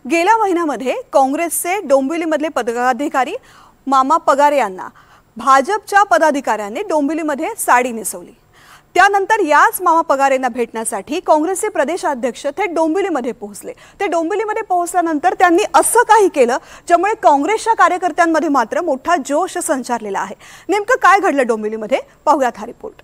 गेल्या महिन्यामध्ये काँग्रेसचे डोंबिवलीमधले पदाधिकारी मामा पगारे यांना भाजपच्या पदाधिकाऱ्यांनी डोंबिवलीमध्ये साडी नेसवली। त्यानंतर याच मामा पगारेंना भेटण्यासाठी काँग्रेसचे प्रदेशाध्यक्ष थेट डोंबिवलीमध्ये पोहोचले। ते डोंबिवलीमध्ये पोहोचल्यानंतर त्यांनी असं काही केलं ज्यामुळे काँग्रेसच्या कार्यकर्त्यांमध्ये मात्र मोठा जोश संचारलेला आहे। नेमकं काय घडलं डोंबिवलीमध्ये पाहूयात हा रिपोर्ट।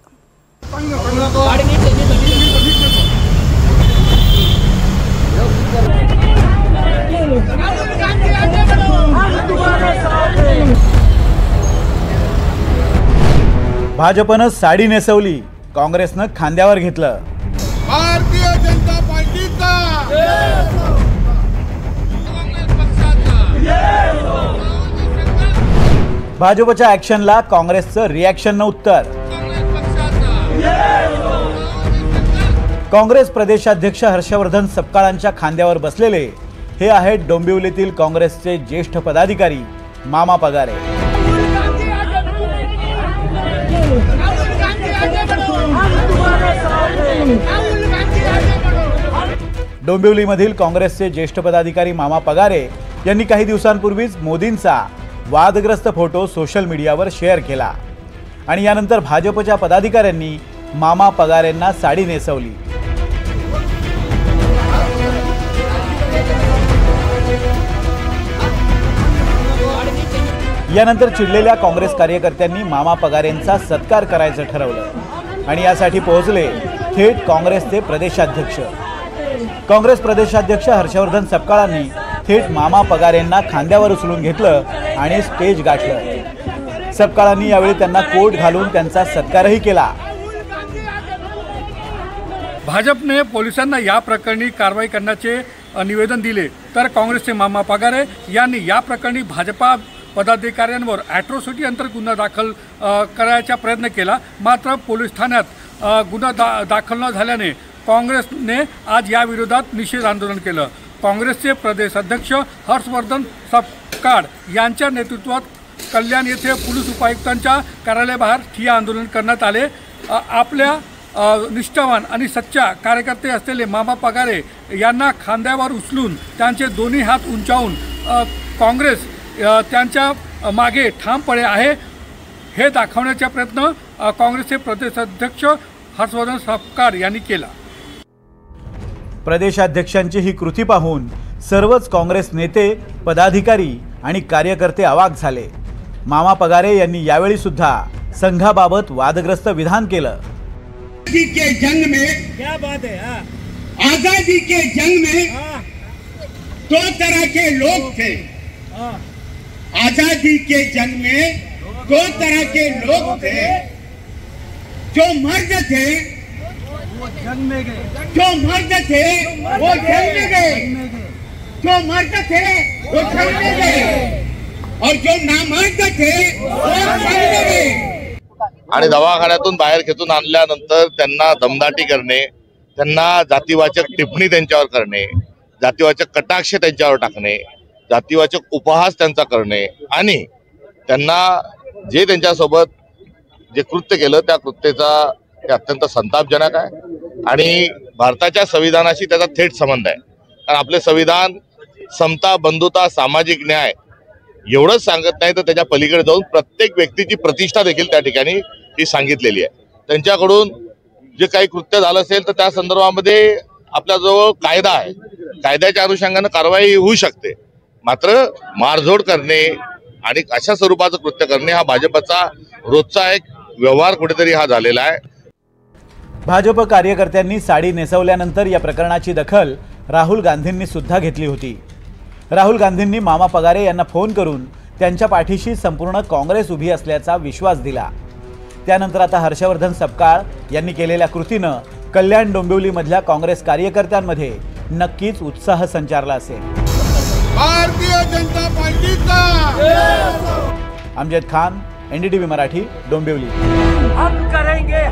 भाजपनं साडी नेसवली, काँग्रेसनं खांद्यावर घेतलं। भारतीय जनता पार्टीचा भाजपच्या ऍक्शनला काँग्रेसचं रिॲक्शननं उत्तर। काँग्रेस प्रदेशाध्यक्ष हर्षवर्धन सपकाळांच्या खांद्यावर बसलेले हे आहेत डोंबिवलीतील काँग्रेसचे ज्येष्ठ पदाधिकारी मामा पगारे। डोंबिवलीमधील काँग्रेसचे ज्येष्ठ पदाधिकारी मामा पगारे यांनी काही दिवसांपूर्वीच मोदींचा वादग्रस्त फोटो सोशल मीडियावर शेअर केला आणि यानंतर भाजपच्या पदाधिकाऱ्यांनी मामा पगारेंना साडी नेसवली। यानंतर चिडलेल्या काँग्रेस कार्यकर्त्यांनी मामा पगारेंचा सत्कार करायचं ठरवलं आणि यासाठी पोहोचले थेट काँग्रेसचे प्रदेशाध्यक्ष। काँग्रेस प्रदेशाध्यक्ष हर्षवर्धन सपकाळांनी थेट मामा पगारेंना खांद्यावर उचलून घेतलं आणि स्टेज गाठलं। सपकाळांनी यावेळी त्यांना कोट घालून त्यांचा सत्कारही केला। भाजपने पोलिसांना या प्रकरणी कारवाई करण्याचे निवेदन दिले, तर काँग्रेसचे मामा पगारे यांनी या प्रकरणी भाजपा पदाधिकाऱ्यांवर ॲट्रॉसिटी अंतर्गत गुन्हा दाखल करायचा प्रयत्न केला, मात्र पोलीस ठाण्यात गुन्हा दाखल न झाल्याने काँग्रेसने आज या विरोधात निषेध आंदोलन केलं। काँग्रेसचे प्रदेश अध्यक्ष हर्षवर्धन सपकाळ यांच्या नेतृत्वात कल्याण येथे पोलीस उपायुक्तांच्या कार्यालयाबाहेर ठिय्या आंदोलन करण्यात आले। आपल्या निष्ठावान आणि सच्चा कार्यकर्ते असलेले मामा पगारे यांना खांद्यावर उचलून त्यांचे दोन्ही हात उंचावून काँग्रेस त्यांच्या मागे ठामपणे आहे हे दाखवण्याचा प्रयत्न काँग्रेसचे प्रदेशाध्यक्ष हर्षवर्धन सपकाळ यांनी केला। प्रदेशाध्यक्षांची ही कृती पाहून सर्वच काँग्रेस नेते, पदाधिकारी आणि कार्यकर्ते अवाक झाले। मामा पगारे यांनी यावेळी सुद्धा संघाबाबत वादग्रस्त विधान केलं। आजादी के जंग में क्या बात है, आजादी के जंग में दो तरह के लोग थे। आजादी के जंग में दो तरह के लोग थे, जो मर्द थे वो जंग में गए, जो मर्द थे वो जंग में गए, जो मर्द थे वो जंग में गए और जो नामर्द थे वो जंग में गए। आणि दवाखान्यातून बाहेर खेचून आणल्यानंतर त्यांना दमदाटी करणे, त्यांना जातीवाचक टिप्पणी त्यांच्यावर करणे, जातीवाचक कटाक्ष त्यांच्यावर टाकणे, जातीवाचक उपहास त्यांचा करणे आणि त्यांना जे त्यांच्यासोबत जे कृत्य केलं त्या कृत्याचा हे अत्यंत संतापजनक आहे आणि भारताच्या संविधानाशी त्याचा थेट संबंध आहे। कारण आपले संविधान समता, बंधुता, सामाजिक न्याय एवढंच सांगत नाही तर त्याच्या पलीकडे जाऊन प्रत्येक व्यक्तीची प्रतिष्ठा देखील त्या ठिकाणी ही सांगितलेली आहे। त्यांच्याकडून जे काही कृत्य झालं असेल तर त्या संदर्भामध्ये आपल्याजवळ कायदा आहे, कायद्याच्या अनुषंगाने कारवाई होऊ शकते, मात्र मारझोड करणे आणि अशा स्वरूपाचं कृत्य करणे हा भाजपचा रोजचा एक व्यवहार कुठेतरी हा झालेला आहे। भाजप कार्यकर्त्यांनी साडी नेसवल्यानंतर या प्रकरणाची दखल राहुल गांधींनी सुद्धा घेतली होती। राहुल गांधींनी मामा पगारे यांना फोन करून त्यांच्या पाठीशी संपूर्ण काँग्रेस उभी असल्याचा विश्वास दिला। त्यानंतर आता हर्षवर्धन सपकाळ यांनी केलेल्या कृतीनं कल्याण डोंबिवलीमधल्या काँग्रेस कार्यकर्त्यांमध्ये नक्कीच उत्साह संचारला असेल। भारतीय जनता पार्टीचा अमजद खान, NDTV मराठी, डोंबिवली। हम करेंगे